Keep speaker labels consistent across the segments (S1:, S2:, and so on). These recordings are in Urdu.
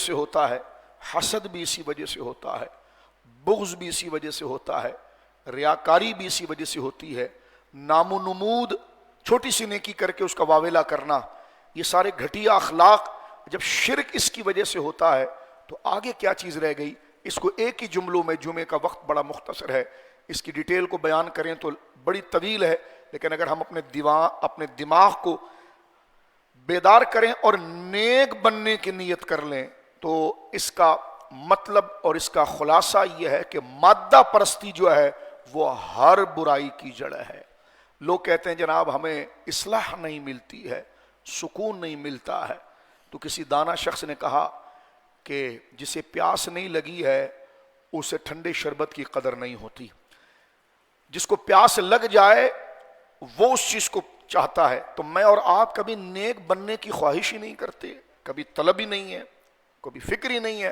S1: سے ہوتا ہے، حسد بھی اسی وجہ سے ہوتا ہے، بغض بھی اسی وجہ سے ہوتا ہے، ریاکاری بھی اسی وجہ سے ہوتی ہے، نام و نمود، چھوٹی سی نیکی کر کے اس کا واویلا کرنا، یہ سارے گھٹیا اخلاق جب شرک اس کی وجہ سے ہوتا ہے تو آگے کیا چیز رہ گئی؟ اس کو ایک ہی جملوں میں، جمعے کا وقت بڑا مختصر ہے، اس کی ڈیٹیل کو بیان کریں تو بڑی طویل ہے، لیکن اگر ہم اپنے دماغ کو بیدار کریں اور نیک بننے کی نیت کر لیں تو اس کا مطلب اور اس کا خلاصہ یہ ہے کہ مادہ پرستی جو ہے وہ ہر برائی کی جڑ ہے۔ لوگ کہتے ہیں جناب ہمیں اصلاح نہیں ملتی ہے، سکون نہیں ملتا ہے، تو کسی دانا شخص نے کہا کہ جسے پیاس نہیں لگی ہے اسے ٹھنڈے شربت کی قدر نہیں ہوتی، جس کو پیاس لگ جائے وہ اس چیز کو چاہتا ہے۔ تو میں اور آپ کبھی نیک بننے کی خواہش ہی نہیں کرتے، کبھی طلب ہی نہیں ہے، کبھی فکر ہی نہیں ہے،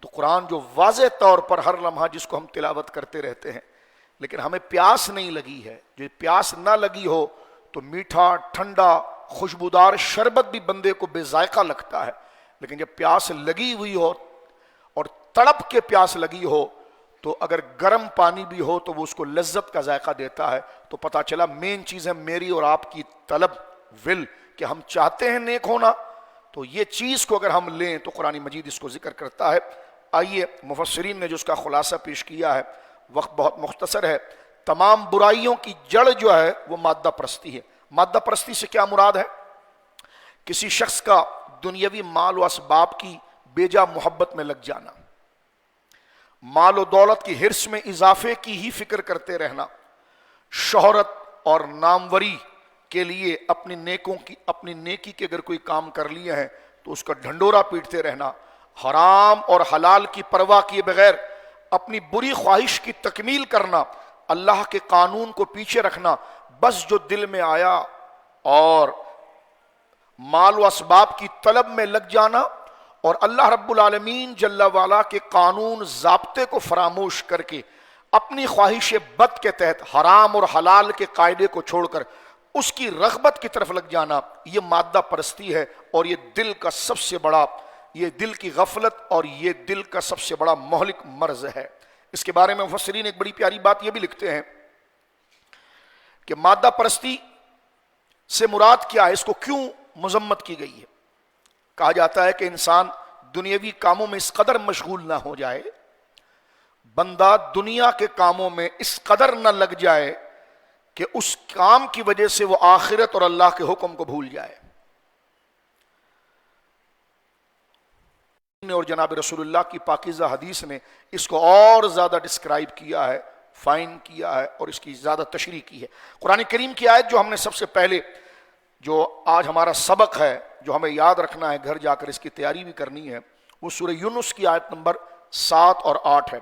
S1: تو قرآن جو واضح طور پر ہر لمحہ جس کو ہم تلاوت کرتے رہتے ہیں، لیکن ہمیں پیاس نہیں لگی ہے، جو پیاس نہ لگی ہو تو میٹھا ٹھنڈا خوشبودار شربت بھی بندے کو بے ذائقہ لگتا ہے، لیکن جب پیاس لگی ہوئی ہو اور تڑپ کے پیاس لگی ہو تو اگر گرم پانی بھی ہو تو وہ اس کو لذت کا ذائقہ دیتا ہے۔ تو پتہ چلا مین چیز ہے میری اور آپ کی طلب، ول، کہ ہم چاہتے ہیں نیک ہونا، تو یہ چیز کو اگر ہم لیں تو قرآن مجید اس کو ذکر کرتا ہے۔ آئیے مفسرین نے جو اس کا خلاصہ پیش کیا ہے، وقت بہت مختصر ہے، تمام برائیوں کی جڑ جو ہے وہ مادہ پرستی ہے۔ مادہ پرستی سے کیا مراد ہے؟ کسی شخص کا دنیاوی مال و اسباب کی بیجا محبت میں لگ جانا، مال و دولت کی حرص میں اضافے کی ہی فکر کرتے رہنا، شہرت اور ناموری کے لیے اپنی نیکی کے اگر کوئی کام کر لیے ہیں تو اس کا ڈھنڈورا پیٹتے رہنا، حرام اور حلال کی پرواہ کیے بغیر اپنی بری خواہش کی تکمیل کرنا، اللہ کے قانون کو پیچھے رکھنا، بس جو دل میں آیا اور مال و اسباب کی طلب میں لگ جانا، اور اللہ رب العالمین جل وعلا کے قانون ضابطے کو فراموش کر کے اپنی خواہش بد کے تحت حرام اور حلال کے قاعدے کو چھوڑ کر اس کی رغبت کی طرف لگ جانا، یہ مادہ پرستی ہے، اور یہ دل کا سب سے بڑا، یہ دل کی غفلت اور یہ دل کا سب سے بڑا مہلک مرض ہے۔ اس کے بارے میں مفسرین ایک بڑی پیاری بات یہ بھی لکھتے ہیں کہ مادہ پرستی سے مراد کیا ہے، اس کو کیوں مذمت کی گئی ہے؟ کہا جاتا ہے کہ انسان دنیاوی کاموں میں اس قدر مشغول نہ ہو جائے، بندہ دنیا کے کاموں میں اس قدر نہ لگ جائے کہ اس کام کی وجہ سے وہ آخرت اور اللہ کے حکم کو بھول جائے۔ اور جناب رسول اللہ کی پاکیزہ حدیث نے اس کو اور زیادہ ڈسکرائب کیا ہے، فائن کیا ہے اور اس کی زیادہ تشریح کی ہے۔ قرآن کریم کی آیت جو ہم نے سب سے پہلے، جو آج ہمارا سبق ہے، جو ہمیں یاد رکھنا ہے، گھر جا کر اس کی تیاری بھی کرنی ہے، وہ سورہ یونس کی آیت نمبر 7 اور 8 ہے۔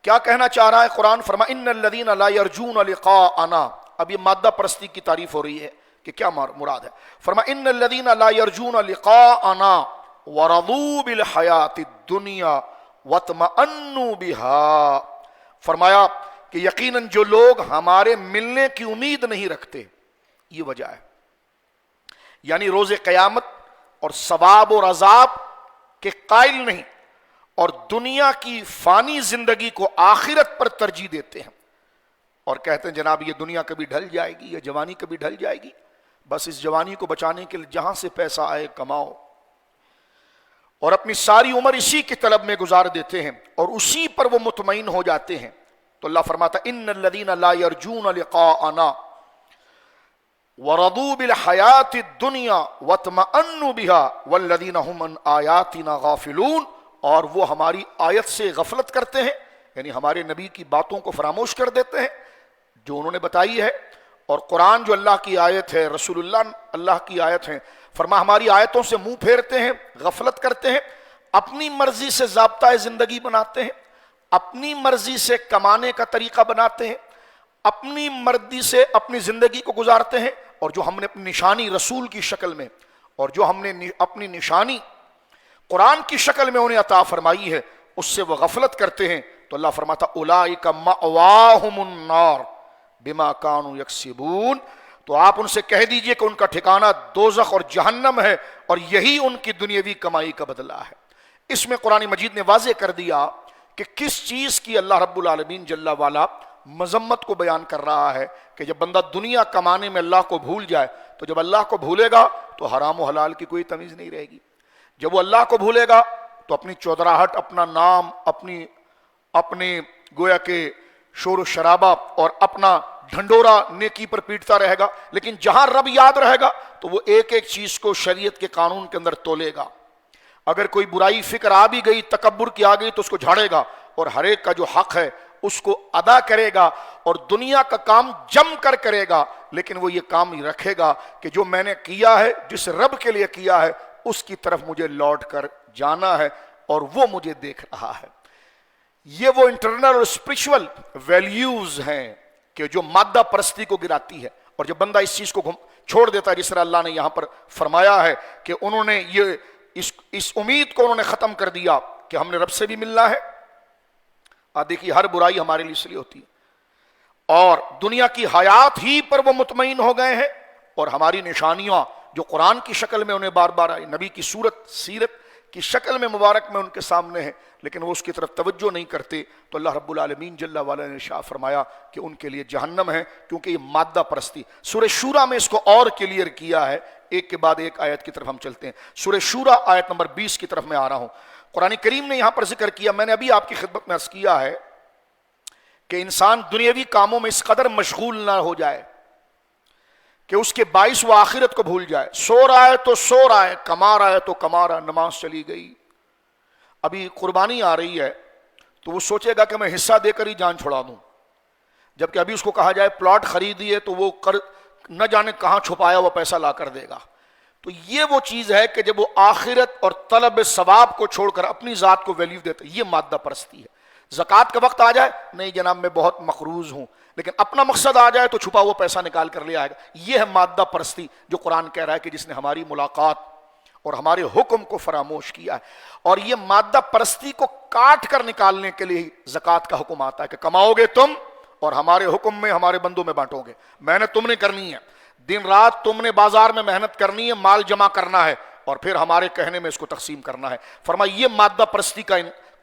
S1: کیا کہنا چاہ رہا ہے قرآن؟ فرما ان الذین لا یرجون لقاءنا۔ اب یہ مادہ پرستی کی تعریف ہو رہی ہے کہ کیا مراد ہے۔ فرما ان الذین لا یرجون لقاءنا ورضوا بالحیاۃ الدنیا واطمأنوا بها۔ فرمایا کہ یقیناً جو لوگ ہمارے ملنے کی امید نہیں رکھتے، یہ وجہ ہے، یعنی روز قیامت اور ثواب اور عذاب کے قائل نہیں، اور دنیا کی فانی زندگی کو آخرت پر ترجیح دیتے ہیں، اور کہتے ہیں جناب یہ دنیا کبھی ڈھل جائے گی، یہ جوانی کبھی ڈھل جائے گی، بس اس جوانی کو بچانے کے لیے جہاں سے پیسہ آئے کماؤ، اور اپنی ساری عمر اسی کی طلب میں گزار دیتے ہیں اور اسی پر وہ مطمئن ہو جاتے ہیں۔ تو اللہ فرماتا ان الذین لا یرجون لقاءنا وَرَضُوا بِالْحَيَاةِ الدُّنْيَا وَاطْمَأَنُّوا بِهَا وَالَّذِينَ هُمْ عَنْ آيَاتِنَا غَافِلُونَ، اور وہ ہماری آیت سے غفلت کرتے ہیں، یعنی ہمارے نبی کی باتوں کو فراموش کر دیتے ہیں جو انہوں نے بتائی ہے، اور قرآن جو اللہ کی آیت ہے، رسول اللہ کی آیت ہے، فرما ہماری آیتوں سے منہ پھیرتے ہیں، غفلت کرتے ہیں، اپنی مرضی سے ضابطۂ زندگی بناتے ہیں، اپنی مرضی سے کمانے کا طریقہ بناتے ہیں، اپنی مرضی سے اپنی زندگی کو گزارتے ہیں، اور جو ہم نے اپنی نشانی رسول کی شکل میں اور جو ہم نے اپنی نشانی قرآن کی شکل میں انہیں عطا فرمائی ہے اس سے وہ غفلت کرتے ہیں۔ تو اللہ فرماتا اولئک مأواہم النار بما کانوا یکسبون، تو آپ ان سے کہہ دیجئے کہ ان کا ٹھکانہ دوزخ اور جہنم ہے، اور یہی ان کی دنیاوی کمائی کا بدلہ ہے۔ اس میں قرآن مجید نے واضح کر دیا کہ کس چیز کی اللہ رب العالمین جل والا مذمت کو بیان کر رہا ہے کہ جب بندہ دنیا کمانے میں اللہ کو بھول جائے تو جب اللہ کو بھولے گا تو حرام و حلال کی کوئی تمیز نہیں رہے گی. جب وہ اللہ کو بھولے گا تو اپنی چودراہٹ، اپنا نام، اپنے گویا کے شور و شرابہ اور اپنا ڈھنڈورا نیکی پر پیٹتا رہے گا. لیکن جہاں رب یاد رہے گا تو وہ ایک ایک چیز کو شریعت کے قانون کے اندر تولے گا. اگر کوئی برائی فکر آ بھی گئی، تکبر کی آ گئی، تو اس کو جھاڑے گا اور ہر ایک کا جو حق ہے اس کو ادا کرے گا اور دنیا کا کام جم کر کرے گا. لیکن وہ یہ کام ہی رکھے گا کہ جو میں نے کیا ہے، جس رب کے لیے کیا ہے، اس کی طرف مجھے لوٹ کر جانا ہے اور وہ مجھے دیکھ رہا ہے. یہ وہ انٹرنل اور اسپرچول ویلیوز ہیں کہ جو مادہ پرستی کو گراتی ہے. اور جب بندہ اس چیز کو چھوڑ دیتا ہے، جس طرح اللہ نے یہاں پر فرمایا ہے کہ انہوں نے یہ اس امید کو انہوں نے ختم کر دیا کہ ہم نے رب سے بھی ملنا ہے. دیکھیے ہر برائی ہمارے لیے اس لیے ہوتی ہے اور دنیا کی حیات ہی پر وہ مطمئن ہو گئے ہیں اور ہماری نشانیاں جو قرآن کی شکل میں انہیں بار بار آئی، نبی کی سیرت کی شکل میں مبارک میں ان کے سامنے ہے، لیکن وہ اس کی طرف توجہ نہیں کرتے. تو اللہ رب العالمین جل وعلا نے ارشاد فرمایا کہ ان کے لیے جہنم ہے، کیونکہ یہ مادہ پرستی. سورہ شورى میں اس کو اور کلیئر کیا ہے. ایک کے بعد ایک آیت کی طرف ہم چلتے ہیں. سورہ شورى آیت نمبر 20 کی طرف میں آ رہا ہوں. قرآن کریم نے یہاں پر ذکر کیا، میں نے ابھی آپ کی خدمت میں عرض کیا ہے کہ انسان دنیاوی کاموں میں اس قدر مشغول نہ ہو جائے کہ اس کے باعث وہ آخرت کو بھول جائے. سو رہا ہے تو سو رہا ہے، کما رہا ہے تو کما رہا ہے. نماز چلی گئی، ابھی قربانی آ رہی ہے تو وہ سوچے گا کہ میں حصہ دے کر ہی جان چھڑا دوں، جبکہ ابھی اس کو کہا جائے پلاٹ خریدیے تو وہ نہ جانے کہاں چھپایا وہ پیسہ لا کر دے گا. تو یہ وہ چیز ہے کہ جب وہ آخرت اور طلب ثواب کو چھوڑ کر اپنی ذات کو ویلیو دیتا ہے، یہ مادہ پرستی ہے. زکوٰۃ کا وقت آ جائے، نہیں جناب میں بہت مقروض ہوں، لیکن اپنا مقصد آ جائے تو چھپا ہوا پیسہ نکال کر لے آئے گا. یہ ہے مادہ پرستی جو قرآن کہہ رہا ہے کہ جس نے ہماری ملاقات اور ہمارے حکم کو فراموش کیا ہے. اور یہ مادہ پرستی کو کاٹ کر نکالنے کے لیے زکوٰۃ کا حکم آتا ہے کہ کماؤ گے تم اور ہمارے حکم میں ہمارے بندوں میں بانٹو گے. محنت تم نے کرنی ہے، دن رات تم نے بازار میں محنت کرنی ہے، مال جمع کرنا ہے اور پھر ہمارے کہنے میں اس کو تقسیم کرنا ہے. فرمایا یہ مادہ پرستی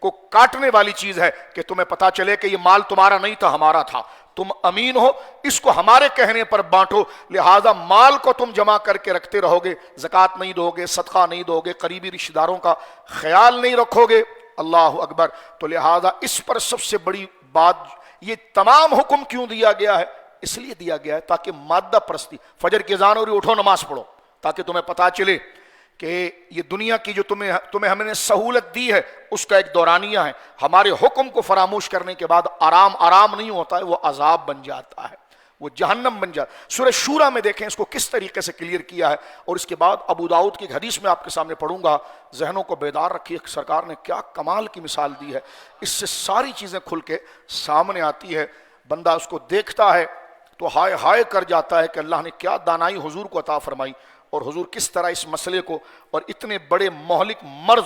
S1: کو کاٹنے والی چیز ہے کہ تمہیں پتا چلے کہ یہ مال تمہارا نہیں تھا، ہمارا تھا، تم امین ہو، اس کو ہمارے کہنے پر بانٹو. لہذا مال کو تم جمع کر کے رکھتے رہو گے، زکوٰۃ نہیں دو گے، صدقہ نہیں دو گے، قریبی رشتہ داروں کا خیال نہیں رکھو گے. اللہ اکبر. تو لہذا اس پر سب سے بڑی بات، یہ تمام حکم کیوں دیا گیا ہے؟ اس لیے دیا گیا ہے تاکہ مادہ پرستی، فجر کی اذان ہو رہی اٹھو نماز پڑھو، تاکہ تمہیں پتا چلے کہ یہ دنیا کی جو تمہیں ہم نے سہولت دی ہے اس کا ایک دورانیہ ہے. ہمارے حکم کو فراموش کرنے کے بعد آرام نہیں ہوتا ہے، وہ عذاب بن جاتا ہے، وہ جہنم بن جاتا ہے. سورہ شورى میں دیکھیں اس کو کس طریقے سے کلیئر کیا ہے. اور اس کے بعد ابو داؤد کی ایک حدیث میں آپ کے سامنے پڑھوں گا، ذہنوں کو بیدار رکھیے. سرکار نے کیا کمال کی مثال دی ہے، اس سے ساری چیزیں کھل کے سامنے آتی ہے. بندہ اس کو دیکھتا ہے تو ہائے ہائے کر جاتا ہے کہ اللہ نے کیا دانائی حضور کو عطا فرمائی، اور حضور کس طرح اس مسئلے کو اور اتنے بڑے مہلک مرض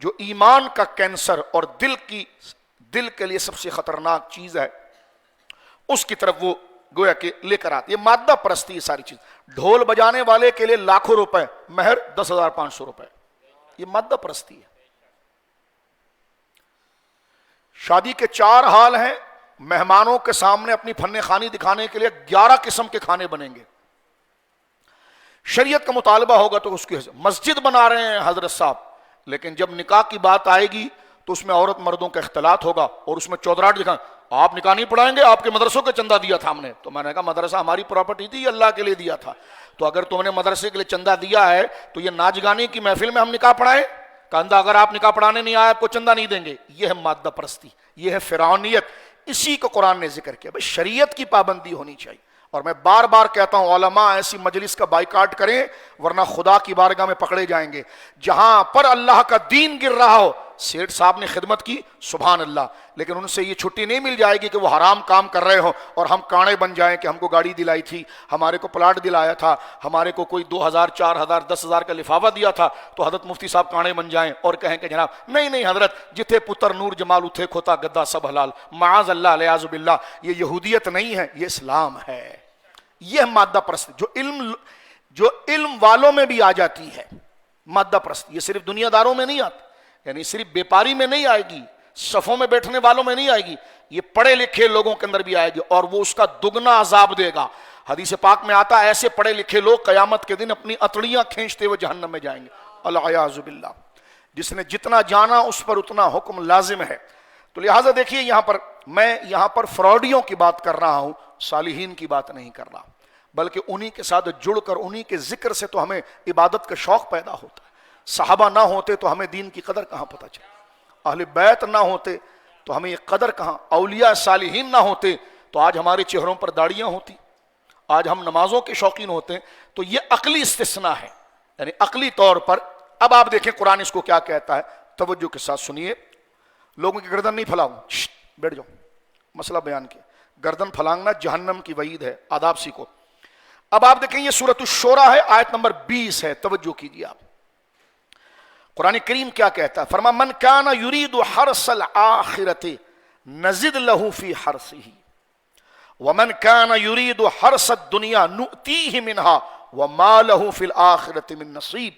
S1: جو ایمان کا کینسر اور دل کے لیے سب سے خطرناک چیز ہے اس کی طرف وہ گویا کہ لے کر آتے. یہ مادہ پرستی، یہ ساری چیز. ڈھول بجانے والے کے لیے لاکھوں روپے، مہر 10,500 روپے، یہ مادہ پرستی ہے. شادی کے 4 حال ہیں، مہمانوں کے سامنے اپنی فن خوانی دکھانے کے لیے 11 قسم کے کھانے بنیں گے. شریعت کا مطالبہ ہوگا تو اس کی مسجد بنا رہے ہیں حضرت صاحب، لیکن جب نکاح کی بات آئے گی تو اس میں عورت مردوں کا اختلاط ہوگا اور اس میں چودراہٹ دکھائیں. آپ نکاح نہیں پڑھائیں گے، آپ کے مدرسوں کے چندہ دیا تھا ہم نے. تو میں نے کہا مدرسہ ہماری پراپرٹی تھی، اللہ کے لیے دیا تھا. تو اگر تم نے مدرسے کے لیے چندہ دیا ہے تو یہ ناچ گانے کی محفل میں ہم نکاح پڑھائیں؟ کہا اگر آپ نکاح پڑھانے نہیں آئے آپ کو چندہ نہیں دیں گے. یہ ہے مادہ پرستی، یہ ہے فرعونیت. اسی کو قرآن نے ذکر کیا. بھائی شریعت کی پابندی ہونی چاہیے. اور میں بار بار کہتا ہوں علماء ایسی مجلس کا بائیکاٹ کریں ورنہ خدا کی بارگاہ میں پکڑے جائیں گے. جہاں پر اللہ کا دین گر رہا ہو، سیٹھ صاحب نے خدمت کی سبحان اللہ، لیکن ان سے یہ چھٹی نہیں مل جائے گی کہ وہ حرام کام کر رہے ہوں اور ہم کانے بن جائیں کہ ہم کو گاڑی دلائی تھی، ہمارے کو پلاٹ دلایا تھا، ہمارے کو کوئی 2,000 4,000 10,000 کا لفافہ دیا تھا، تو حضرت مفتی صاحب کانے بن جائیں اور کہیں کہ جناب نہیں حضرت جتھے پتر نور جمال اتھے کھوتا گدا سب حلال. معاذ اللہ علیہ باللہ. یہ یہودیت نہیں ہے، یہ اسلام ہے. یہ مادہ پرست جو علم والوں میں بھی آ جاتی ہے مادہ پرست. یہ صرف دنیا داروں میں نہیں آتی، یعنی صرف بیپاری میں نہیں آئے گی، صفوں میں بیٹھنے والوں میں نہیں آئے گی، یہ پڑھے لکھے لوگوں کے اندر بھی آئے گی، اور وہ اس کا دگنا عذاب دے گا۔ حدیث پاک میں آتا ہے ایسے پڑھے لکھے لوگ قیامت کے دن اپنی اتڑیاں کھینچتے ہوئے جہنم میں جائیں گے، العیاذ باللہ۔ جس نے جتنا جانا اس پر اتنا حکم لازم ہے۔ تو لہٰذا دیکھیے یہاں پر فراڈیوں کی بات کر رہا ہوں، صالحین کی بات نہیں کر رہا، بلکہ انہی کے ساتھ جڑ کر انہی کے ذکر سے تو ہمیں عبادت کا شوق پیدا ہوتا ہے۔ صحابہ نہ ہوتے تو ہمیں دین کی قدر کہاں پتہ چلے، اہل بیت نہ ہوتے تو ہمیں یہ قدر کہاں، اولیاء صالحین نہ ہوتے تو آج ہمارے چہروں پر داڑیاں ہوتی، آج ہم نمازوں کے شوقین ہوتے ہیں۔ تو یہ عقلی استثناء ہے، یعنی عقلی طور پر۔ اب آپ دیکھیں قرآن اس کو کیا کہتا ہے، توجہ کے ساتھ سنیے۔ لوگوں کی گردن نہیں پھلاؤں، بیٹھ جاؤ، مسئلہ بیان کیا۔ گردن پھلانگنا جہنم کی وعید ہے، آداب سیکھو۔ اب آپ دیکھیں یہ سورۃ الشورى ہے، آیت نمبر 20 ہے، توجہ کیجیے آپ۔ قرآن کریم کیا کہتا ہے، فرما من کان یرید حرث الآخرۃ نزد له فی حرثہ ومن کان یرید حرث الدنیا نؤتیہ منها وما له فی الآخرۃ من نصیب۔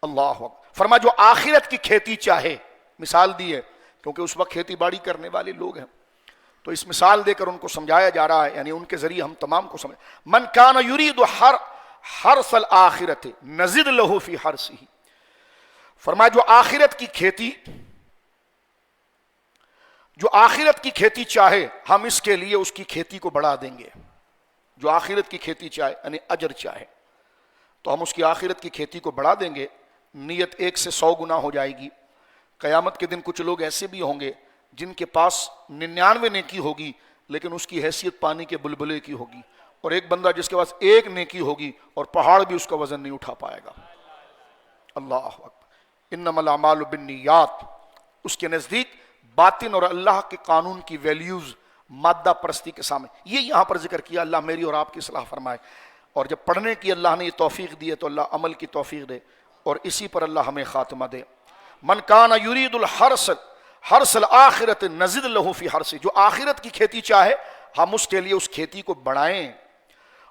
S1: اللہ اکبر۔ فرما جو آخرت کی کھیتی چاہے، مثال دی ہے کیونکہ اس وقت کھیتی باڑی کرنے والے لوگ ہیں، تو اس مثال دے کر ان کو سمجھایا جا رہا ہے، یعنی ان کے ذریعے ہم تمام کو سمجھ۔ من کان یرید حرث الآخرۃ نزد له فی حرثہ، فرمایا جو آخرت کی کھیتی چاہے ہم اس کے لیے اس کی کھیتی کو بڑھا دیں گے۔ جو آخرت کی کھیتی چاہے یعنی اجر چاہے تو ہم اس کی آخرت کی کھیتی کو بڑھا دیں گے، نیت 1 سے 100 گنا ہو جائے گی۔ قیامت کے دن کچھ لوگ ایسے بھی ہوں گے جن کے پاس 99 نیکی ہوگی لیکن اس کی حیثیت پانی کے بلبلے کی ہوگی، اور ایک بندہ جس کے پاس 1 نیکی ہوگی اور پہاڑ بھی اس کا وزن نہیں اٹھا پائے گا۔ اللہ اکبر۔ انما الاعمال بالنیات، اس کے نزدیک باطن اور اللہ کے قانون کی ویلیوز مادہ پرستی کے سامنے، یہ یہاں پر ذکر کیا۔ اللہ میری اور آپ کی اصلاح فرمائے، اور جب پڑھنے کی اللہ نے یہ توفیق دی ہے تو اللہ عمل کی توفیق دے، اور اسی پر اللہ ہمیں خاتمہ دے۔ من کان یرید حرث الآخرۃ نزد له فی حرثہ، جو آخرت کی کھیتی چاہے ہم اس کے لیے اس کھیتی کو بڑھائیں،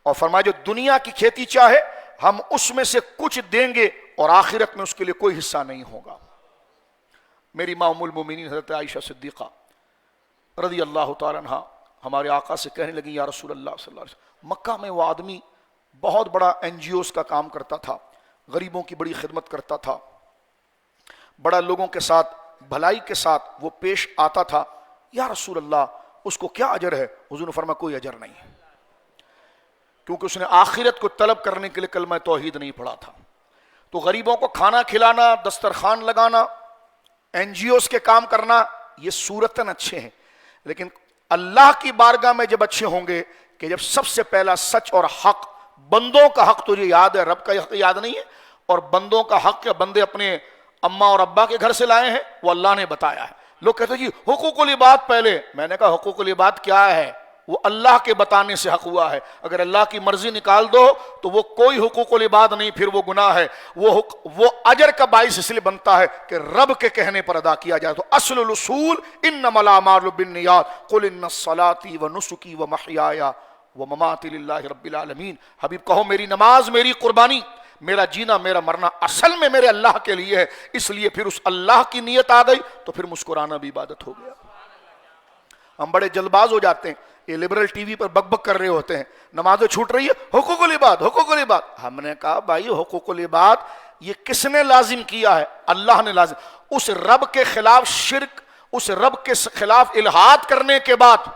S1: اور فرمایا جو دنیا کی کھیتی چاہے ہم اس میں سے کچھ دیں گے اور آخرت میں اس کے لیے کوئی حصہ نہیں ہوگا۔ میری ماں ام المومنین حضرت عائشہ صدیقہ رضی اللہ تعالیٰ عنہ ہمارے آقا سے کہنے لگی یا رسول اللہ صلی اللہ علیہ وسلم، مکہ میں وہ آدمی بہت بڑا NGOs کا کام کرتا تھا، غریبوں کی بڑی خدمت کرتا تھا، بڑا لوگوں کے ساتھ بھلائی کے ساتھ وہ پیش آتا تھا، یا رسول اللہ اس کو کیا اجر ہے؟ حضور نے فرمایا کوئی اجر نہیں ہے، کیونکہ اس نے آخرت کو طلب کرنے کے لیے کلمہ توحید نہیں پڑھا تھا۔ تو غریبوں کو کھانا کھلانا، دسترخوان لگانا، NGOs کے کام کرنا، یہ صورتاً اچھے ہیں، لیکن اللہ کی بارگاہ میں جب اچھے ہوں گے کہ جب سب سے پہلا سچ اور حق، بندوں کا حق تجھے یاد ہے، رب کا حق یاد نہیں ہے، اور بندوں کا حق کیا بندے اپنے اماں اور ابا کے گھر سے لائے ہیں، وہ اللہ نے بتایا ہے۔ لوگ کہتے ہیں جی حقوق العباد پہلے، میں نے کہا حقوق العباد کیا ہے؟ وہ اللہ کے بتانے سے حق ہوا ہے، اگر اللہ کی مرضی نکال دو تو وہ کوئی حقوق العباد نہیں، پھر وہ گناہ ہے، وہ اجر کا باعث اس لیے بنتا ہے کہ رب کے کہنے پر ادا کیا جائے۔ تو اصل الاصول انما الاعمال بالنیات قل ان صلاتي ونسکی ومحیای ومماتی للہ رب العالمین۔ حبیب کہو میری نماز، میری قربانی، میرا جینا، میرا مرنا اصل میں میرے اللہ کے لیے ہے، اس لیے پھر اس اللہ کی نیت آ گئی تو پھر مسکرانا بھی عبادت ہو گیا۔ ہم بڑے جلد باز ہو جاتے ہیں، یہ لبرل ٹی وی پر بک بک کر رہے ہوتے ہیں، نمازیں چھوٹ رہی ہے، حقوق العباد، حقوق العباد۔ ہم نے کہا بھائی حقوق العباد یہ کس نے لازم کیا ہے؟ اللہ نے لازم۔ اس رب کے خلاف شرک، اس رب کے خلاف الحاد کرنے کے بعد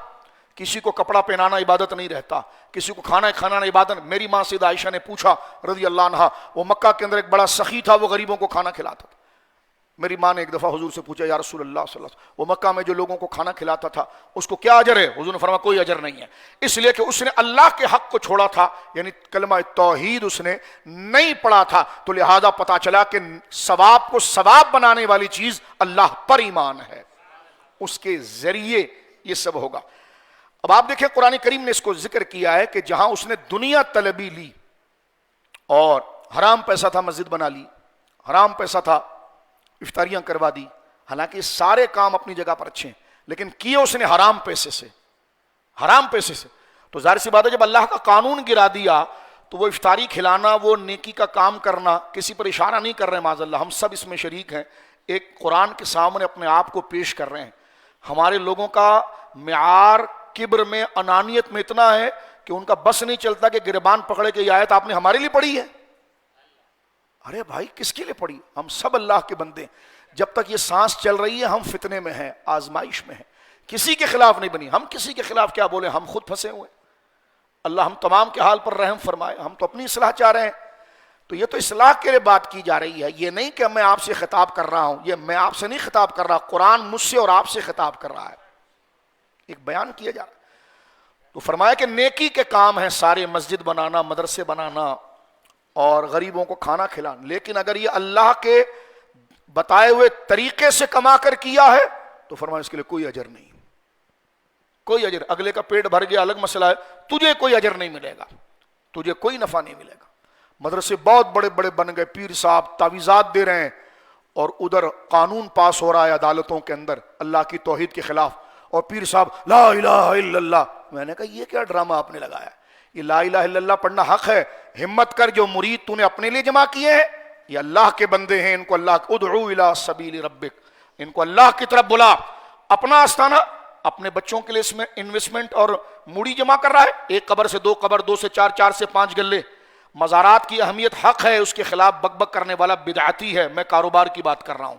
S1: کسی کو کپڑا پہنانا عبادت نہیں رہتا، کسی کو کھانا کھانا عبادت۔ میری ماں سیدہ عائشہ نے پوچھا رضی اللہ عنہا، وہ مکہ کے اندر ایک بڑا سخی تھا، وہ غریبوں کو کھانا کھلاتا تھا۔ میری ماں نے ایک دفعہ حضور سے پوچھا یا رسول اللہ صلی اللہ علیہ وسلم، وہ مکہ میں جو لوگوں کو کھانا کھلاتا تھا اس کو کیا اجر ہے؟ حضور نے فرمایا کوئی اجر نہیں ہے، اس لیے کہ اس نے اللہ کے حق کو چھوڑا تھا، یعنی کلمہ توحید اس نے نہیں پڑھا تھا، تو لہذا پتا چلا کہ ثواب کو ثواب بنانے والی چیز اللہ پر ایمان ہے، اس کے ذریعے یہ سب ہوگا۔ اب آپ دیکھیں قرآن کریم نے اس کو ذکر کیا ہے کہ جہاں اس نے دنیا طلبی لی اور حرام پیسہ تھا مسجد بنا لی، حرام پیسہ تھا افطاریاں کروا دی، حالانکہ سارے کام اپنی جگہ پر اچھے ہیں، لیکن کیے اس نے حرام پیسے سے، حرام پیسے سے۔ تو ظاہر سی بات ہے جب اللہ کا قانون گرا دیا تو وہ افطاری کھلانا، وہ نیکی کا کام کرنا، کسی پر اشارہ نہیں کر رہے معاذ اللہ، ہم سب اس میں شریک ہیں، ایک قرآن کے سامنے اپنے آپ کو پیش کر رہے ہیں. ہمارے لوگوں کا معیار کبر میں، انانیت میں اتنا ہے کہ ان کا بس نہیں چلتا کہ گریبان پکڑے کہ یہ آیت آپ نے ہمارے لیے پڑھی ہے. ارے بھائی کس کے لیے پڑھی؟ ہم سب اللہ کے بندے ہیں. جب تک یہ سانس چل رہی ہے ہم فتنے میں ہیں، آزمائش میں ہیں. کسی کے خلاف نہیں بنی. ہم کسی کے خلاف کیا بولیں؟ ہم خود پھنسے ہوئے. اللہ ہم تمام کے حال پر رحم فرمائے. ہم تو اپنی اصلاح چاہ رہے ہیں. تو یہ تو اصلاح کے لیے بات کی جا رہی ہے. یہ نہیں کہ میں آپ سے خطاب کر رہا ہوں. یہ میں آپ سے نہیں خطاب کر رہا، قرآن مجھ سے اور آپ سے خطاب کر رہا ہے. ایک بیان کیا جا رہا ہے. تو فرمایا کہ نیکی کے کام ہیں سارے، مسجد بنانا، مدرسے بنانا اور غریبوں کو کھانا کھلانا. لیکن اگر یہ اللہ کے بتائے ہوئے طریقے سے کما کر کیا ہے تو فرمایا اس کے لیے کوئی اجر نہیں. کوئی اجر. اگلے کا پیٹ بھر گیا الگ مسئلہ ہے، تجھے کوئی اجر نہیں ملے گا، تجھے کوئی نفع نہیں ملے گا. مدرسے بہت بڑے بڑے بن گئے، پیر صاحب تعویذات دے رہے ہیں اور ادھر قانون پاس ہو رہا ہے عدالتوں کے اندر اللہ کی توحید کے خلاف، اور پیر صاحب لا الہ الا اللہ. میں نے کہا یہ کیا ڈرامہ آپ نے لگایا؟ یہ لا الہ الا اللہ پڑھنا حق ہے. ہمت کر، جو مرید تو نے اپنے لیے جمع کیے ہیں یہ اللہ کے بندے ہیں، ان کو اللہ ادعو الی سبیل ربک، ان کو اللہ کی طرف بلا. اپنا آستانہ اپنے بچوں کے لیے اس میں انویسٹمنٹ اور موڑی جمع کر رہا ہے. ایک قبر سے 2 قبر، 2 سے 4، 4 سے 5 گلے. مزارات کی اہمیت حق ہے، اس کے خلاف بک بک کرنے والا بدعتی ہے. میں کاروبار کی بات کر رہا ہوں.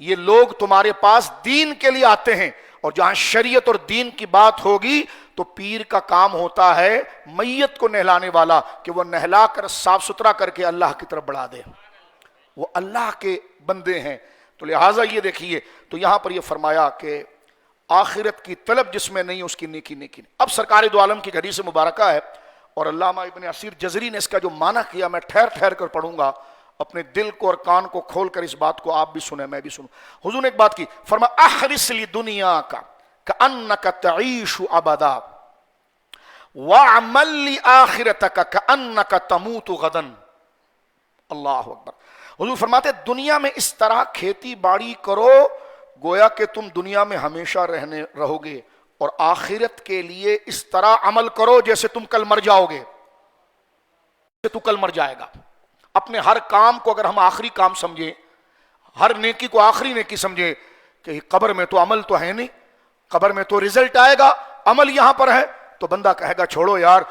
S1: یہ لوگ تمہارے پاس دین کے لیے آتے ہیں، اور جہاں شریعت اور دین کی بات ہوگی تو پیر کا کام ہوتا ہے میت کو نہلانے والا، کہ وہ نہلا کر صاف ستھرا کر کے اللہ کی طرف بڑھا دے. وہ اللہ کے بندے ہیں. تو لہٰذا یہ دیکھیے، تو یہاں پر یہ فرمایا کہ آخرت کی طلب جس میں نہیں اس کی نیکی نیکی نہیں. اب سرکار دو عالم کی حدیث مبارکہ ہے، اور علامہ ابن اسیر جزری نے اس کا جو معنی کیا میں ٹھہر ٹھہر کر پڑھوں گا. اپنے دل کو اور کان کو کھول کر اس بات کو آپ بھی سنیں، میں بھی سنوں. حضور نے ایک بات کی، فرمایا احرص لدنیا کا کأنک تعیش ابدا واعمل لآخرتک کأنک تموت غدا. اللہ اکبر. حضور فرماتے دنیا میں اس طرح کھیتی باڑی کرو گویا کہ تم دنیا میں ہمیشہ رہو گے، اور آخرت کے لیے اس طرح عمل کرو جیسے تم کل مر جاؤ گے، جیسے تو کل مر جائے گا. اپنے ہر کام کو اگر ہم آخری کام سمجھیں، ہر نیکی کو آخری نیکی سمجھیں، کہ قبر میں تو عمل تو ہے نہیں، قبر میں تو رزلٹ آئے گا، عمل یہاں پر ہے، تو بندہ کہے گا چھوڑو یار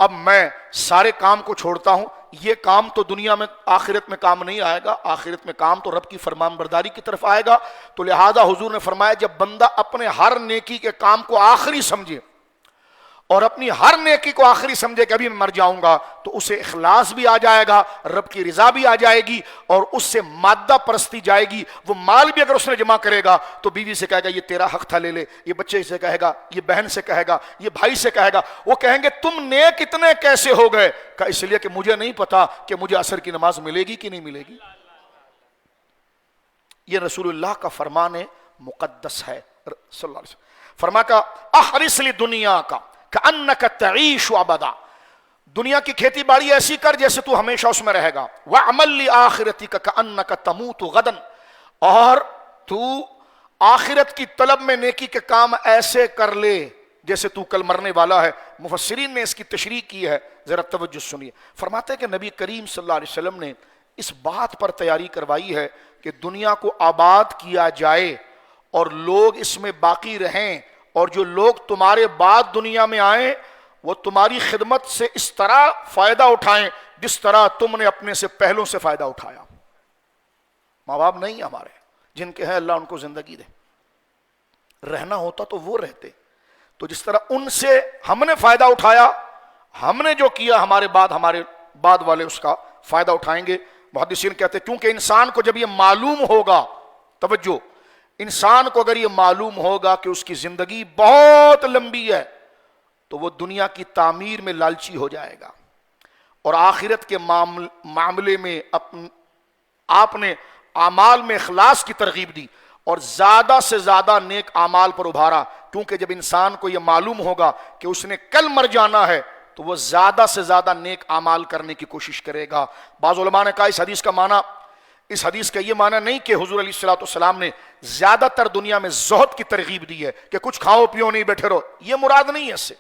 S1: اب میں سارے کام کو چھوڑتا ہوں، یہ کام تو دنیا میں آخرت میں کام نہیں آئے گا، آخرت میں کام تو رب کی فرمان برداری کی طرف آئے گا. تو لہذا حضور نے فرمایا جب بندہ اپنے ہر نیکی کے کام کو آخری سمجھے اور اپنی ہر نیکی کو آخری سمجھے کہ ابھی میں مر جاؤں گا، تو اسے اخلاص بھی آ جائے گا، رب کی رضا بھی آ جائے گی، اور اس سے مادہ پرستی جائے گی. وہ مال بھی اگر اس نے جمع کرے گا تو بیوی سے کہے گا یہ تیرا حق تھا لے لے، یہ بچے سے کہے گا، یہ بہن سے کہے گا، یہ بھائی سے کہے گا. وہ کہیں گے تم نیک اتنے کیسے ہو گئے؟ کہ اس لیے کہ مجھے نہیں پتا کہ مجھے عصر کی نماز ملے گی کہ نہیں ملے گی. یہ رسول اللہ کا فرمان مقدس ہے صلی اللہ علیہ وسلم. فرما کا احرص لدنیا کا کأنک تعیش ابدا، دنیا کی کھیتی باڑی ایسی کر جیسے تو ہمیشہ اس میں رہے گا. وعمل لآخرتک کأنک تموت غدا، اور تو آخرت کی طلب میں نیکی کے کام ایسے کر لے جیسے تو کل مرنے والا ہے. مفسرین نے اس کی تشریح کی ہے، ذرا توجہ سنیے. فرماتے ہیں کہ نبی کریم صلی اللہ علیہ وسلم نے اس بات پر تیاری کروائی ہے کہ دنیا کو آباد کیا جائے اور لوگ اس میں باقی رہیں، اور جو لوگ تمہارے بعد دنیا میں آئیں وہ تمہاری خدمت سے اس طرح فائدہ اٹھائیں جس طرح تم نے اپنے سے پہلوں سے فائدہ اٹھایا. ماں باپ نہیں ہمارے، جن کے ہیں اللہ ان کو زندگی دے، رہنا ہوتا تو وہ رہتے. تو جس طرح ان سے ہم نے فائدہ اٹھایا، ہم نے جو کیا ہمارے بعد والے اس کا فائدہ اٹھائیں گے. محدثین کہتے ہیں کیونکہ انسان کو جب یہ معلوم ہوگا، توجہ، انسان کو اگر یہ معلوم ہوگا کہ اس کی زندگی بہت لمبی ہے تو وہ دنیا کی تعمیر میں لالچی ہو جائے گا، اور آخرت کے معاملے میں آپ نے اعمال میں اخلاص کی ترغیب دی اور زیادہ سے زیادہ نیک اعمال پر ابھارا. کیونکہ جب انسان کو یہ معلوم ہوگا کہ اس نے کل مر جانا ہے تو وہ زیادہ سے زیادہ نیک اعمال کرنے کی کوشش کرے گا. بعض علماء نے کہا اس حدیث کا یہ معنی نہیں کہ حضور علیہ الصلوۃ والسلام نے زیادہ تر دنیا میں زہد کی ترغیب دی ہے کہ کچھ کھاؤ پیو نہیں بیٹھے رہو، یہ مراد نہیں ہے اس سے.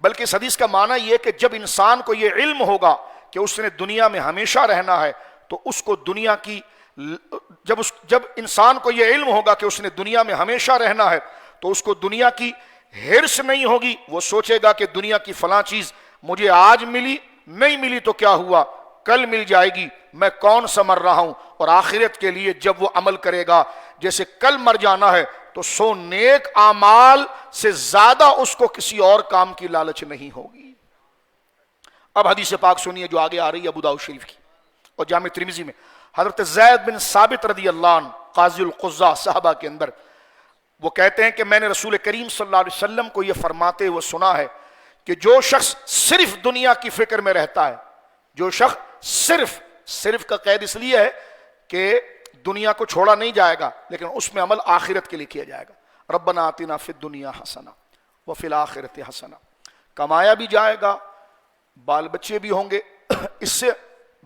S1: بلکہ اس حدیث کا معنی یہ کہ جب انسان کو یہ علم ہوگا کہ اس نے دنیا میں ہمیشہ رہنا ہے تو اس کو دنیا کی جب انسان کو یہ علم ہوگا کہ اس نے دنیا میں ہمیشہ رہنا ہے تو اس کو دنیا کی ہرس نہیں ہوگی. وہ سوچے گا کہ دنیا کی فلاں چیز مجھے آج ملی, نہیں ملی تو کیا ہوا, کل مل جائے گی, میں کون سا مر رہا ہوں. اور آخرت کے لیے جب وہ عمل کرے گا, جیسے کل مر جانا ہے, تو 100 نیک اعمال سے زیادہ اس کو کسی اور کام کی لالچ نہیں ہوگی. اب حدیث پاک سنیے جو آگے آ رہی ہے ابو داؤد شریف کی اور جامع ترمذی میں. حضرت زید بن ثابت رضی اللہ عنہ, قاضی القضاء صحابہ کے اندر, وہ کہتے ہیں کہ میں نے رسول کریم صلی اللہ علیہ وسلم کو یہ فرماتے ہوئے سنا ہے کہ جو شخص صرف دنیا کی فکر میں رہتا ہے, جو شخص صرف کا قید اس لیے ہے کہ دنیا کو چھوڑا نہیں جائے گا, لیکن اس میں عمل آخرت کے لیے کیا جائے گا. ربنا آتنا فی الدنیا حسنہ وفی الآخرۃ حسنہ. کمایا بھی جائے گا, بال بچے بھی ہوں گے, اس سے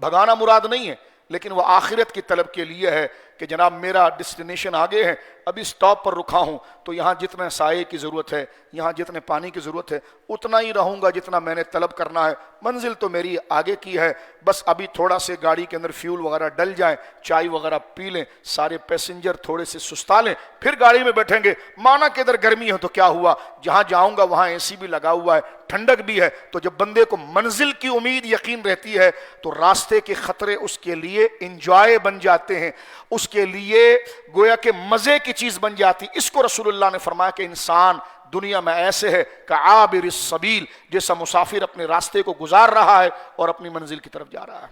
S1: بھگانا مراد نہیں ہے, لیکن وہ آخرت کی طلب کے لیے ہے کہ جناب میرا ڈیسٹینیشن آگے ہے, ابھی سٹاپ پر رکا ہوں تو یہاں جتنے سائے کی ضرورت ہے, یہاں جتنے پانی کی ضرورت ہے, اتنا ہی رہوں گا جتنا میں نے طلب کرنا ہے. منزل تو میری آگے کی ہے, بس ابھی تھوڑا سے گاڑی کے اندر فیول وغیرہ ڈل جائے, چائے وغیرہ پی لیں, سارے پیسنجر تھوڑے سے سستا لیں, پھر گاڑی میں بیٹھیں گے. مانا کہ ادھر گرمی ہے تو کیا ہوا, جہاں جاؤں گا وہاں AC بھی لگا ہوا ہے, ٹھنڈک بھی ہے. تو جب بندے کو منزل کی امید یقین رہتی ہے تو راستے کے خطرے اس کے لیے انجوائے بن جاتے ہیں, اس کے لیے گویا کہ مزے کی چیز بن جاتی. اس کو رسول اللہ نے فرمایا کہ انسان دنیا میں ایسے ہے کہ عابر السبیل, جیسا مسافر اپنے راستے کو گزار رہا ہے اور اپنی منزل کی طرف جا رہا ہے.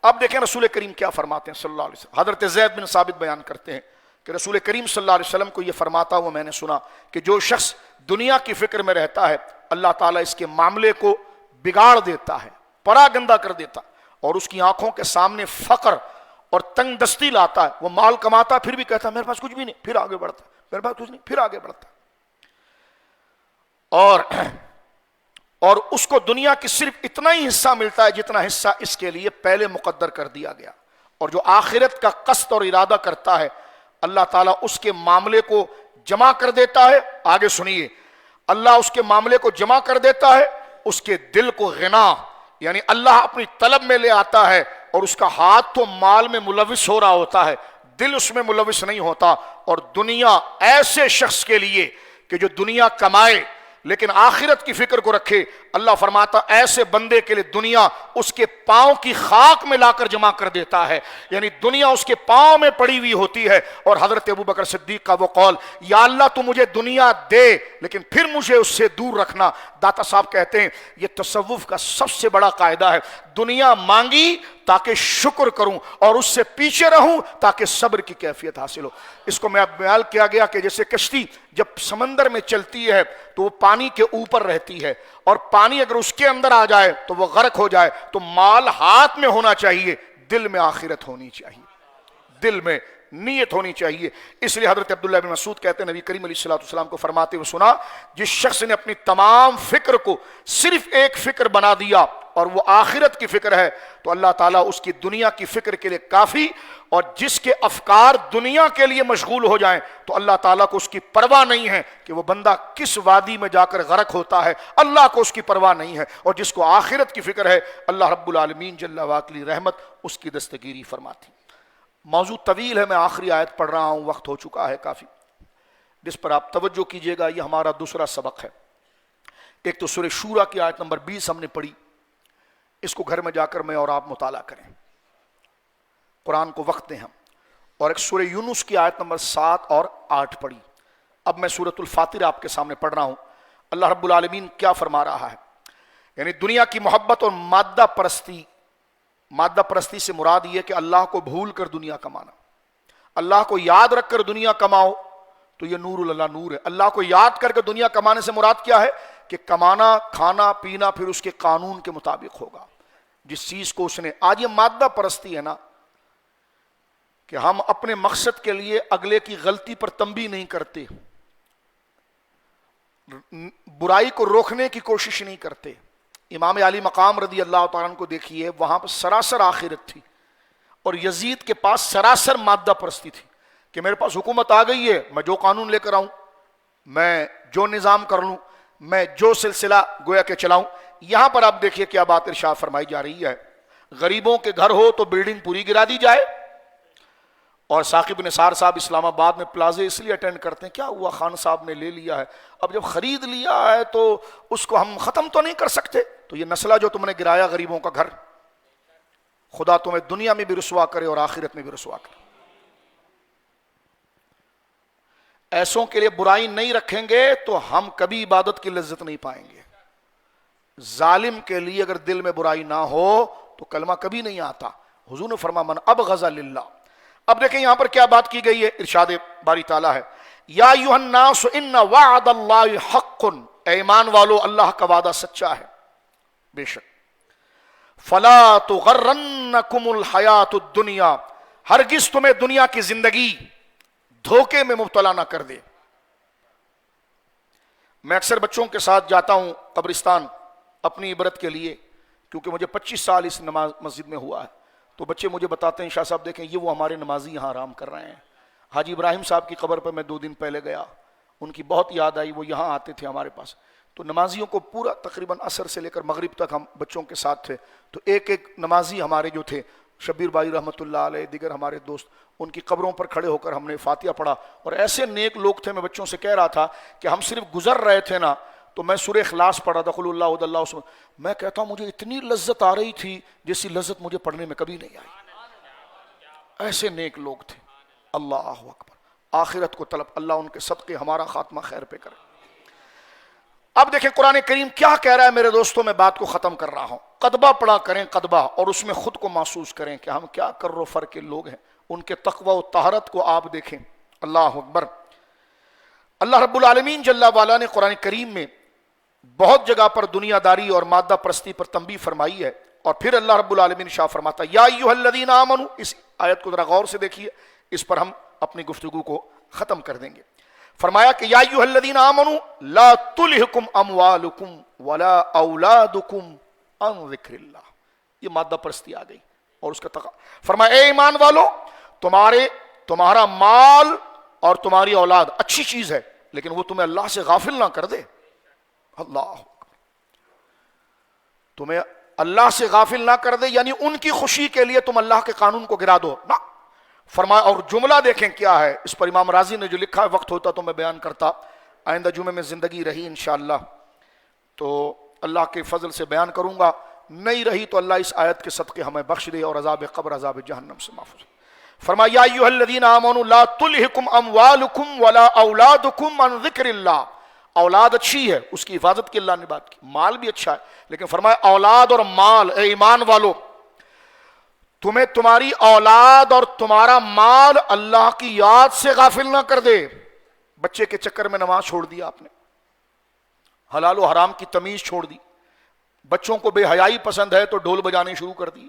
S1: اب دیکھیں رسول کریم کیا فرماتے ہیں صلی اللہ علیہ وسلم. حضرت زید بن ثابت بیان کرتے ہیں کہ رسول کریم صلی اللہ علیہ وسلم کو یہ فرماتا ہوا میں نے سنا کہ جو شخص دنیا کی فکر میں رہتا ہے, اللہ تعالیٰ اس کے معاملے کو بگاڑ دیتا ہے, پرا گندہ کر دیتا, اور اس کی آنکھوں کے سامنے فقر اور تنگ دستی لاتا ہے. وہ مال کماتا پھر بھی کہتا میرے پاس کچھ بھی نہیں, پھر آگے بڑھتا, میرے پاس کچھ نہیں, پھر آگے بڑھتا. اور اس کو دنیا کی صرف اتنا ہی حصہ ملتا ہے جتنا حصہ اس کے لیے پہلے مقدر کر دیا گیا. اور جو آخرت کا قصد اور ارادہ کرتا ہے, اللہ تعالیٰ اس کے معاملے کو جمع کر دیتا ہے. آگے سنیے, اللہ اس کے معاملے کو جمع کر دیتا ہے, اس کے دل کو غنا یعنی اللہ اپنی طلب میں لے آتا ہے, اور اس کا ہاتھ تو مال میں ملوث ہو رہا ہوتا ہے, دل اس میں ملوث نہیں ہوتا. اور دنیا ایسے شخص کے لیے کہ جو دنیا کمائے لیکن آخرت کی فکر کو رکھے, اللہ فرماتا ایسے بندے کے لیے دنیا اس کے پاؤں کی خاک میں لا کر جمع کر دیتا ہے, یعنی دنیا اس کے پاؤں میں پڑی ہوئی ہوتی ہے. اور حضرت ابوبکر صدیق کا وہ قول, یا اللہ تو مجھے دنیا دے لیکن پھر مجھے اس سے دور رکھنا. داتا صاحب کہتے ہیں یہ تصوف کا سب سے بڑا قاعدہ ہے, دنیا مانگی تاکہ شکر کروں اور اس سے پیچھے رہوں تاکہ صبر کی کیفیت حاصل ہو. اس کو میں اب بیان کیا گیا کہ جیسے کشتی جب سمندر میں چلتی ہے تو وہ پانی کے اوپر رہتی ہے, اور پانی اگر اس کے اندر آ جائے تو وہ غرق ہو جائے. تو مال ہاتھ میں ہونا چاہیے, دل میں آخرت ہونی چاہیے, دل میں نیت ہونی چاہیے. اس لیے حضرت عبداللہ بن مسعود کہتے ہیں نبی کریم علیہ الصلوۃ والسلام کو فرماتے ہوئے سنا, جس شخص نے اپنی تمام فکر کو صرف ایک فکر بنا دیا اور وہ آخرت کی فکر ہے, تو اللہ تعالیٰ اس کی دنیا کی فکر کے لیے کافی. اور جس کے افکار دنیا کے لیے مشغول ہو جائیں تو اللہ تعالیٰ کو اس کی پرواہ نہیں ہے کہ وہ بندہ کس وادی میں جا کر غرق ہوتا ہے, اللہ کو اس کی پرواہ نہیں ہے. اور جس کو آخرت کی فکر ہے اللہ رب العالمین جل وعلا رحمت اس کی دستگیری فرماتی. موضوع طویل ہے, میں آخری آیت پڑھ رہا ہوں, وقت ہو چکا ہے کافی, جس پر آپ توجہ کیجئے گا. یہ ہمارا دوسرا سبق ہے. ایک تو سورہ شورا کی آیت نمبر 20 ہم نے پڑھی, اس کو گھر میں جا کر میں اور آپ مطالعہ کریں, قرآن کو وقت دیں ہم. اور ایک سورہ یونس کی آیت نمبر 7 اور 8 پڑھی. اب میں سورۃ الفاتر آپ کے سامنے پڑھ رہا ہوں. اللہ رب العالمین کیا فرما رہا ہے, یعنی دنیا کی محبت اور مادہ پرستی سے مراد یہ کہ اللہ کو بھول کر دنیا کمانا. اللہ کو یاد رکھ کر دنیا کماؤ تو یہ نور اللہ نور ہے. اللہ کو یاد کر کے دنیا کمانے سے مراد کیا ہے کہ کمانا, کھانا, پینا پھر اس کے قانون کے مطابق ہوگا. جس چیز کو اس نے, آج یہ مادہ پرستی ہے نا کہ ہم اپنے مقصد کے لیے اگلے کی غلطی پر تنبیہ نہیں کرتے, برائی کو روکنے کی کوشش نہیں کرتے. امام علی مقام رضی اللہ تعالیٰ عنہ کو دیکھیے, وہاں پر سراسر آخرت تھی, اور یزید کے پاس سراسر مادہ پرستی تھی کہ میرے پاس حکومت آ گئی ہے, میں جو قانون لے کر آؤں, میں جو نظام کر لوں, میں جو سلسلہ گویا کہ چلاؤں. یہاں پر آپ دیکھیے کیا بات ارشاد فرمائی جا رہی ہے, غریبوں کے گھر ہو تو بلڈنگ پوری گرا دی جائے, اور ثاقب نثار صاحب اسلام آباد میں پلازے اس لیے اٹینڈ کرتے ہیں، کیا ہوا خان صاحب نے لے لیا ہے، اب جب خرید لیا ہے تو اس کو ہم ختم تو نہیں کر سکتے، تو یہ نسلہ جو تم نے گرایا غریبوں کا گھر، خدا تمہیں دنیا میں بھی رسوا کرے اور آخرت میں بھی رسوا کرے۔ ایسوں کے لیے برائی نہیں رکھیں گے تو ہم کبھی عبادت کی لذت نہیں پائیں گے۔ ظالم کے لیے اگر دل میں برائی نہ ہو تو کلمہ کبھی نہیں آتا۔ حضور نے فرمایا من ابغض للہ۔ اب دیکھیں یہاں پر کیا بات کی گئی ہے، ارشاد باری تعالیٰ ہے یا ایھا الناس ان وعد اللہ حق، اے ایمان والو اللہ کا وعدہ سچا ہے بے شک، فلا تغرنکم الحیات الدنیا، ہرگز تمہیں دنیا کی زندگی دھوکے میں مبتلا نہ کر دے۔ میں اکثر بچوں کے ساتھ جاتا ہوں قبرستان اپنی عبرت کے لیے، کیونکہ مجھے 25 سال اس نماز مسجد میں ہوا ہے، تو بچے مجھے بتاتے ہیں شاہ صاحب دیکھیں یہ وہ ہمارے نمازی یہاں آرام کر رہے ہیں۔ حاجی ابراہیم صاحب کی قبر پر میں 2 دن پہلے گیا، ان کی بہت یاد آئی، وہ یہاں آتے تھے ہمارے پاس، تو نمازیوں کو پورا تقریباً عصر سے لے کر مغرب تک ہم بچوں کے ساتھ تھے، تو ایک ایک نمازی ہمارے جو تھے، شبیر بھائی رحمۃ اللہ علیہ، دیگر ہمارے دوست، ان کی قبروں پر کھڑے ہو کر ہم نے فاتحہ پڑھا، اور ایسے نیک لوگ تھے، میں بچوں سے کہہ رہا تھا کہ ہم صرف گزر رہے تھے نا تو میں سورہ اخلاص پڑھا تھا، قل اللہ اللہ عصم، میں کہتا ہوں مجھے اتنی لذت آ رہی تھی جیسی لذت مجھے پڑھنے میں کبھی نہیں آئی، ایسے نیک لوگ تھے۔ اللہ اکبر، آخرت کو طلب، اللہ ان کے صدقے ہمارا خاتمہ خیر پہ کرے۔ اب دیکھیں قرآن کریم کیا کہہ رہا ہے میرے دوستوں، میں بات کو ختم کر رہا ہوں، قدبہ پڑھا کریں قدبہ، اور اس میں خود کو محسوس کریں کہ ہم کیا کر و فر کے لوگ ہیں، ان کے تقوی و طہارت کو آپ دیکھیں۔ اللہ اکبر۔ اللہ رب العالمین جل وعلا نے قرآن کریم میں بہت جگہ پر دنیا داری اور مادہ پرستی پر تنبیہ فرمائی ہے، اور پھر اللہ رب العالمین شاہ فرماتا ہے یا ایھا الذین آمنوا، اس آیت کو ذرا غور سے دیکھیے، اس پر ہم اپنی گفتگو کو ختم کر دیں گے۔ فرمایا کہ یا ایھا الذین آمنوا لا تلھکم اموالکم ولا اولادکم عن ذکر اللہ، یہ مادہ پرستی آ گئی اور اس کا فرمایا اے ایمان والو تمہارا مال اور تمہاری اولاد اچھی چیز ہے، لیکن وہ تمہیں اللہ سے غافل نہ کر دے۔ اللہ تمہیں اللہ سے غافل نہ کر دے، یعنی ان کی خوشی کے لیے تم اللہ کے قانون کو گرا دو نہ۔ فرمایا اور جملہ دیکھیں کیا ہے، اس پر امام راضی نے جو لکھا ہے، وقت ہوتا تو میں بیان کرتا، آئندہ جمعے میں زندگی رہی انشاءاللہ تو اللہ کے فضل سے بیان کروں گا، نہیں رہی تو اللہ اس آیت کے صدقے ہمیں بخش دے اور عذاب قبر عذاب جہنم سے محفوظ۔ فرمایا یا ایھا الذین آمنوا لا تلھکم اموالکم ولا اولادکم عن ذکر اللہ، اولاد اچھی ہے، اس کی حفاظت کی اللہ نے بات کی، مال بھی اچھا ہے، لیکن فرمایا اولاد اور مال، اے ایمان والو تمہیں تمہاری اولاد اور تمہارا مال اللہ کی یاد سے غافل نہ کر دے۔ بچے کے چکر میں نماز چھوڑ دیا آپ نے، حلال و حرام کی تمیز چھوڑ دی، بچوں کو بے حیائی پسند ہے تو ڈھول بجانے شروع کر دی،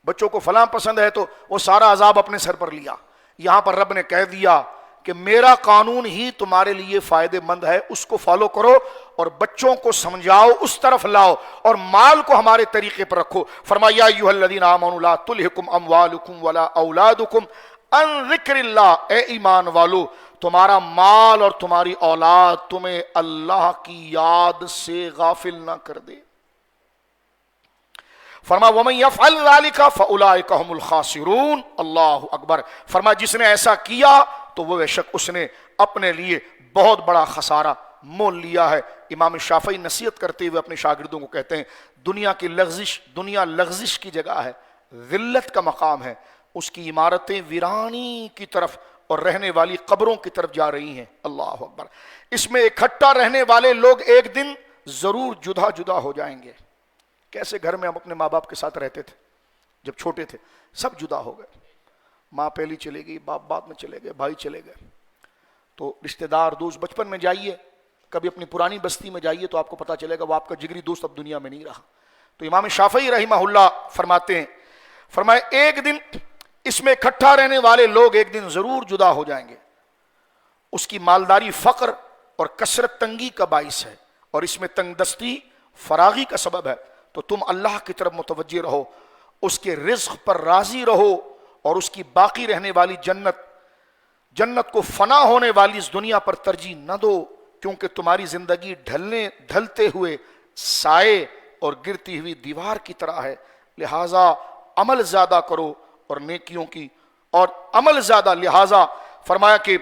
S1: بچوں کو فلاں پسند ہے تو وہ سارا عذاب اپنے سر پر لیا۔ یہاں پر رب نے کہہ دیا کہ میرا قانون ہی تمہارے لیے فائدے مند ہے، اس کو فالو کرو اور بچوں کو سمجھاؤ، اس طرف لاؤ اور مال کو ہمارے طریقے پر رکھو۔ فرمایا یا ایھا الذین آمنوا لا تلھکم اموالکم ولا اولادکم عن ذکر اللہ، اے ایمان والو تمہارا مال اور تمہاری اولاد تمہیں اللہ کی یاد سے غافل نہ کر دے۔ فرمایا وَمَن يَفْعَلْ ذَلِكَ فَأُولَٰئِكَ هُمُ الْخَاسِرُونَ۔ اللہ اکبر۔ فرمایا جس نے ایسا کیا تو وہ بے شک اس نے اپنے لیے بہت بڑا خسارہ مول لیا ہے۔ امام شافعی نصیحت کرتے ہوئے اپنے شاگردوں کو کہتے ہیں دنیا لغزش کی جگہ ہے، ذلت کا مقام ہے، اس کی عمارتیں ویرانی کی طرف اور رہنے والی قبروں کی طرف جا رہی ہیں۔ اللہ اکبر۔ اس میں اکٹھا رہنے والے لوگ ایک دن ضرور جدا جدا ہو جائیں گے۔ کیسے گھر میں ہم اپنے ماں باپ کے ساتھ رہتے تھے جب چھوٹے تھے، سب جدا ہو گئے، ماں پہلی چلے گئی، باپ بعد میں چلے گئے، بھائی چلے گئے، تو رشتہ دار دوست، بچپن میں جائیے کبھی اپنی پرانی بستی میں جائیے تو آپ کو پتا چلے گا وہ آپ کا جگری دوست اب دنیا میں نہیں رہا۔ تو امام شافعی رحمہ اللہ فرماتے ہیں، فرمائے ایک دن اس میں اکٹھا رہنے والے لوگ ایک دن ضرور جدا ہو جائیں گے۔ اس کی مالداری فقر اور کثرت تنگی کا باعث ہے، اور اس میں تنگ دستی فراغی کا سبب ہے، تو تم اللہ کی طرف متوجہ رہو، اس کے رزق پر راضی رہو، اور اس کی باقی رہنے والی جنت کو فنا ہونے والی اس دنیا پر ترجیح نہ دو، کیونکہ تمہاری زندگی ڈھلتے ہوئے سائے اور گرتی ہوئی دیوار کی طرح ہے، لہٰذا عمل زیادہ کرو اور نیکیوں کی اور عمل زیادہ، لہٰذا فرمایا کہ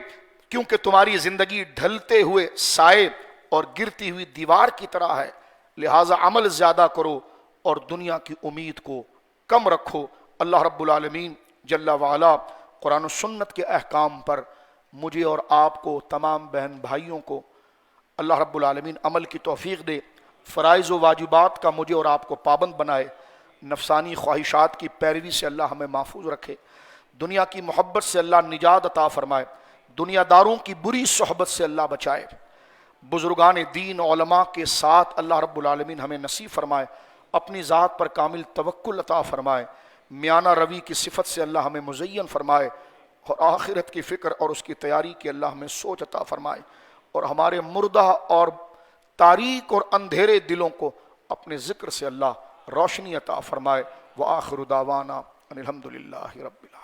S1: کیونکہ تمہاری زندگی ڈھلتے ہوئے سائے اور گرتی ہوئی دیوار کی طرح ہے، لہٰذا عمل زیادہ کرو اور دنیا کی امید کو کم رکھو۔ اللہ رب العالمین جل وعلا قرآن و سنت کے احکام پر مجھے اور آپ کو، تمام بہن بھائیوں کو اللہ رب العالمین عمل کی توفیق دے، فرائض و واجبات کا مجھے اور آپ کو پابند بنائے، نفسانی خواہشات کی پیروی سے اللہ ہمیں محفوظ رکھے، دنیا کی محبت سے اللہ نجات عطا فرمائے، دنیا داروں کی بری صحبت سے اللہ بچائے، بزرگان دین علماء کے ساتھ اللہ رب العالمین ہمیں نصیب فرمائے، اپنی ذات پر کامل توکل عطا فرمائے، میانہ روی کی صفت سے اللہ ہمیں مزین فرمائے، اور آخرت کی فکر اور اس کی تیاری کی اللہ ہمیں سوچ عطا فرمائے، اور ہمارے مردہ اور تاریک اور اندھیرے دلوں کو اپنے ذکر سے اللہ روشنی عطا فرمائے۔ وآخر دعوانا ان الحمد للہ رب العالمین۔